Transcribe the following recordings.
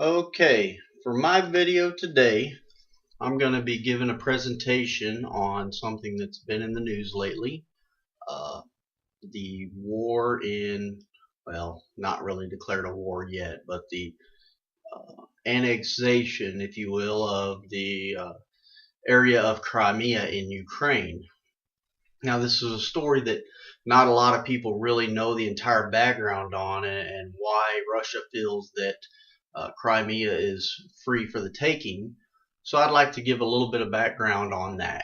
Okay, for my video today, I'm going to be giving a presentation on something that's been in the news lately. Uh, the war in, well, not really declared a war yet, but the annexation, if you will, of the area of Crimea in Ukraine. Now, this is a story that not a lot of people really know the entire background on and why Russia feels that Crimea is free for the taking. So I'd like to give a little bit of background on that.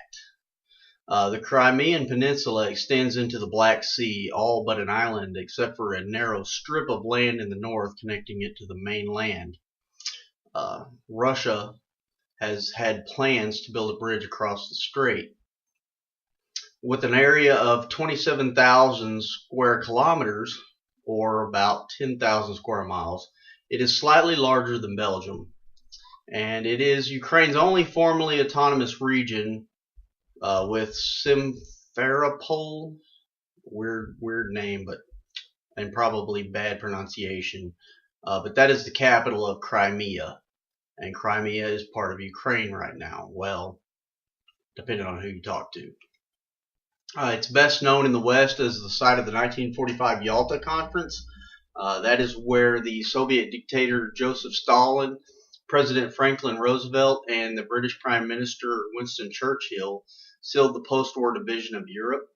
The Crimean Peninsula extends into the Black Sea, all but an island, except for a narrow strip of land in the north connecting it to the mainland. Russia has had plans to build a bridge across the strait. With an area of 27,000 square kilometers, or about 10,000 square miles, it is slightly larger than Belgium, and it is Ukraine's only formally autonomous region, with Simferopol, weird name, and probably bad pronunciation, but that is the capital of Crimea, and Crimea is part of Ukraine right now. Well, depending on who you talk to. It's best known in the West as the site of the 1945 Yalta Conference. That is where the Soviet dictator Joseph Stalin, President Franklin Roosevelt, and the British Prime Minister Winston Churchill sealed the post-war division of Europe.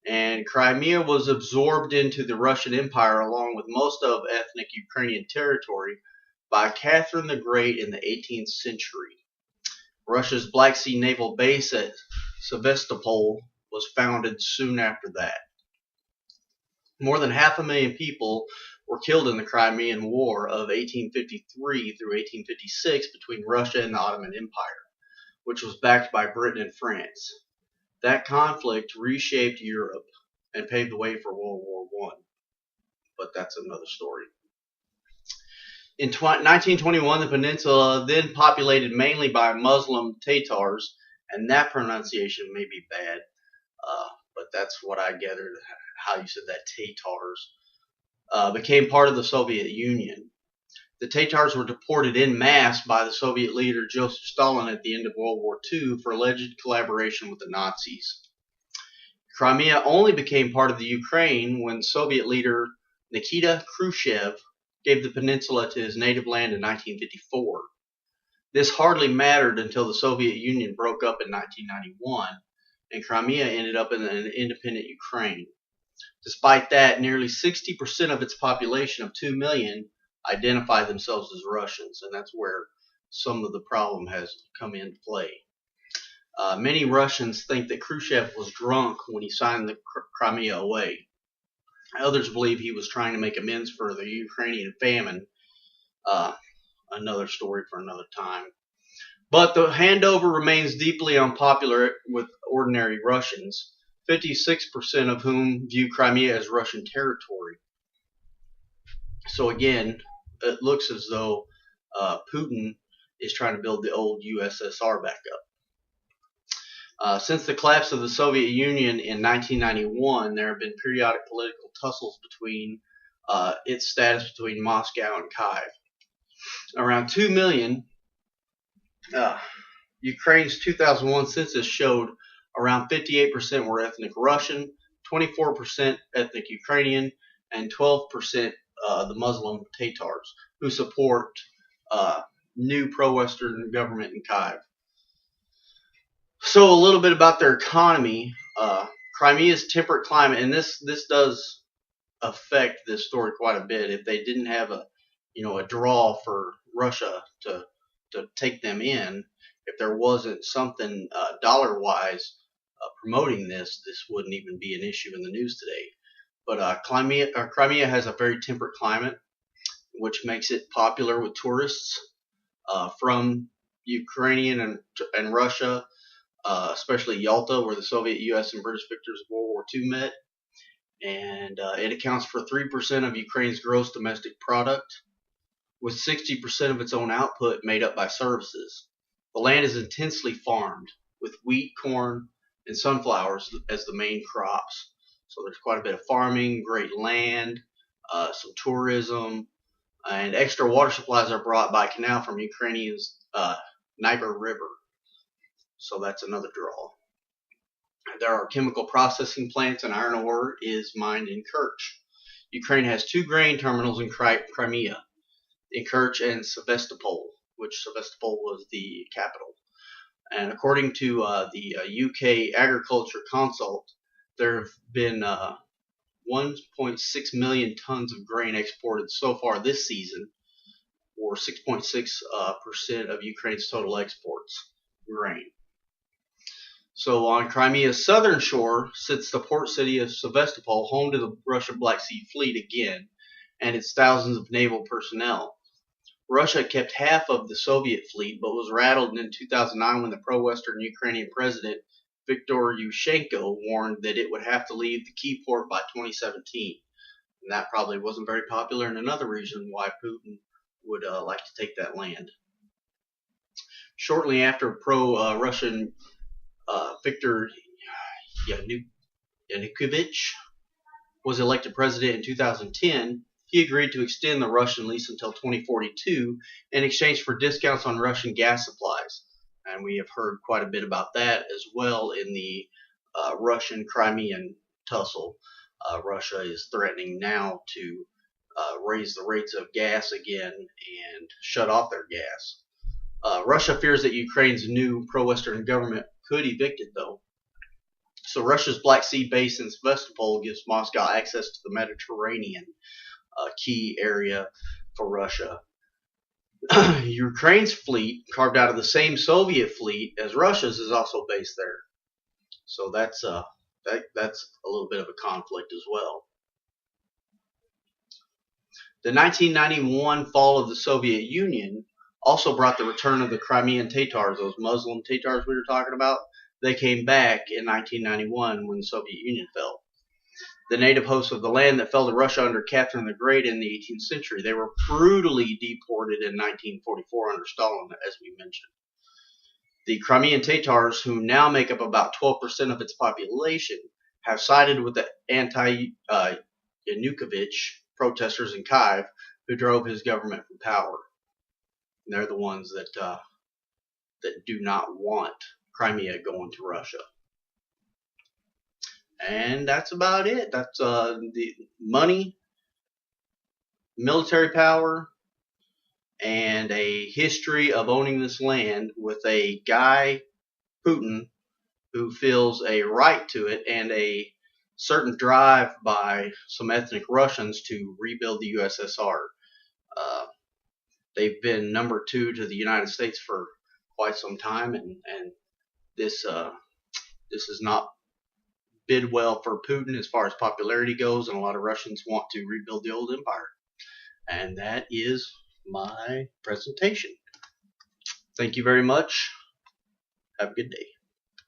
And Crimea was absorbed into the Russian Empire along with most of ethnic Ukrainian territory by Catherine the Great in the 18th century. Russia's Black Sea naval base at Sevastopol was founded soon after that. More than 500,000 people were killed in the Crimean War of 1853 through 1856 between Russia and the Ottoman Empire, which was backed by Britain and France. That conflict reshaped Europe and paved the way for World War I, but that's another story. In 1921, the peninsula, then populated mainly by Muslim Tatars, and that pronunciation may be bad, but that's what I gathered how you said that, Tatars, became part of the Soviet Union. The Tatars were deported en masse by the Soviet leader Joseph Stalin at the end of World War II for alleged collaboration with the Nazis. Crimea only became part of the Ukraine when Soviet leader Nikita Khrushchev gave the peninsula to his native land in 1954. This hardly mattered until the Soviet Union broke up in 1991, and Crimea ended up in an independent Ukraine. Despite that, nearly 60% of its population of 2 million identify themselves as Russians, and that's where some of the problem has come into play. Many Russians think that Khrushchev was drunk when he signed the Crimea away. Others believe he was trying to make amends for the Ukrainian famine. Another story for another time. But the handover remains deeply unpopular with ordinary Russians, 56% of whom view Crimea as Russian territory. So again, it looks as though Putin is trying to build the old USSR back up. Since the collapse of the Soviet Union in 1991, there have been periodic political tussles between its status between Moscow and Kyiv. Around 2 million, Ukraine's 2001 census showed around 58% were ethnic Russian, 24% ethnic Ukrainian, and 12% the Muslim Tatars, who support new pro-Western government in Kyiv. So a little bit about their economy. Crimea's temperate climate, and this does affect this story quite a bit. If they didn't have a draw for Russia to take them in, if there wasn't something dollar-wise promoting this wouldn't even be an issue in the news today. But Crimea has a very temperate climate, which makes it popular with tourists from Ukraine and Russia, especially Yalta, where the Soviet, U.S., and British victors of World War II met. And it accounts for 3% of Ukraine's gross domestic product, with 60% of its own output made up by services. The land is intensely farmed, with wheat, corn, and sunflowers as the main crops. So there's quite a bit of farming, great land, some tourism, and extra water supplies are brought by canal from Ukrainian's Dnieper River. So that's another draw. There are chemical processing plants, and iron ore is mined in Kerch. Ukraine has 2 grain terminals in Crimea, in Kerch and Sevastopol, which Sevastopol was the capital. And according to the UK Agriculture Consult, there have been 1.6 million tons of grain exported so far this season, or 6.6% of Ukraine's total exports, grain. So on Crimea's southern shore sits the port city of Sevastopol, home to the Russian Black Sea Fleet again, and its thousands of naval personnel. Russia kept half of the Soviet fleet, but was rattled in 2009 when the pro-Western Ukrainian president Viktor Yushchenko warned that it would have to leave the key port by 2017. And that probably wasn't very popular, and another reason why Putin would like to take that land. Shortly after pro-Russian Viktor Yanukovych was elected president in 2010, he agreed to extend the Russian lease until 2042 in exchange for discounts on Russian gas supplies. And we have heard quite a bit about that as well in the Russian-Crimean tussle. Russia is threatening now to raise the rates of gas again and shut off their gas. Russia fears that Ukraine's new pro-Western government could evict it, though. So Russia's Black Sea base in Sevastopol gives Moscow access to the Mediterranean, a key area for Russia. Ukraine's fleet, carved out of the same Soviet fleet as Russia's, is also based there. So that's a little bit of a conflict as well. The 1991 fall of the Soviet Union also brought the return of the Crimean Tatars, those Muslim Tatars we were talking about. They came back in 1991 when the Soviet Union fell. The native hosts of the land that fell to Russia under Catherine the Great in the 18th century. They were brutally deported in 1944 under Stalin, as we mentioned. The Crimean Tatars, who now make up about 12% of its population, have sided with the anti-Yanukovych protesters in Kyiv, who drove his government from power. And they're the ones that do not want Crimea going to Russia. And that's about it. That's the money, military power, and a history of owning this land with a guy, Putin, who feels a right to it and a certain drive by some ethnic Russians to rebuild the USSR. They've been number 2 to the United States for quite some time, and this is not bid well for Putin as far as popularity goes, and a lot of Russians want to rebuild the old empire. And that is my presentation. Thank you very much. Have a good day.